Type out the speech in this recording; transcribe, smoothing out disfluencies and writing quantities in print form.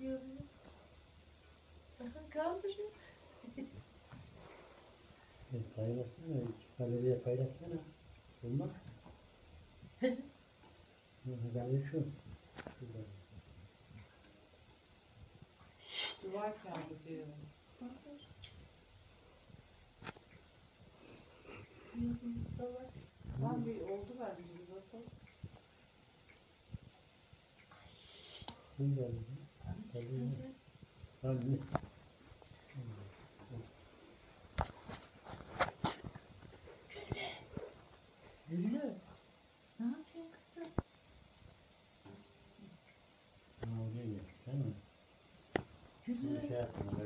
çekiyor bunu. Aha, kaldırıyor. Paylaşsana. Galeriye paylaşsana. Olmaz. Galeri şu. Duvar kağıdı diyor. Tam bir oldu bence bir bakalım. Ne geldi? Anne. Güllü. Ne yapıyorsun kızım? Ne oluyor ya? Değil mi? Güllü. Şey yapma.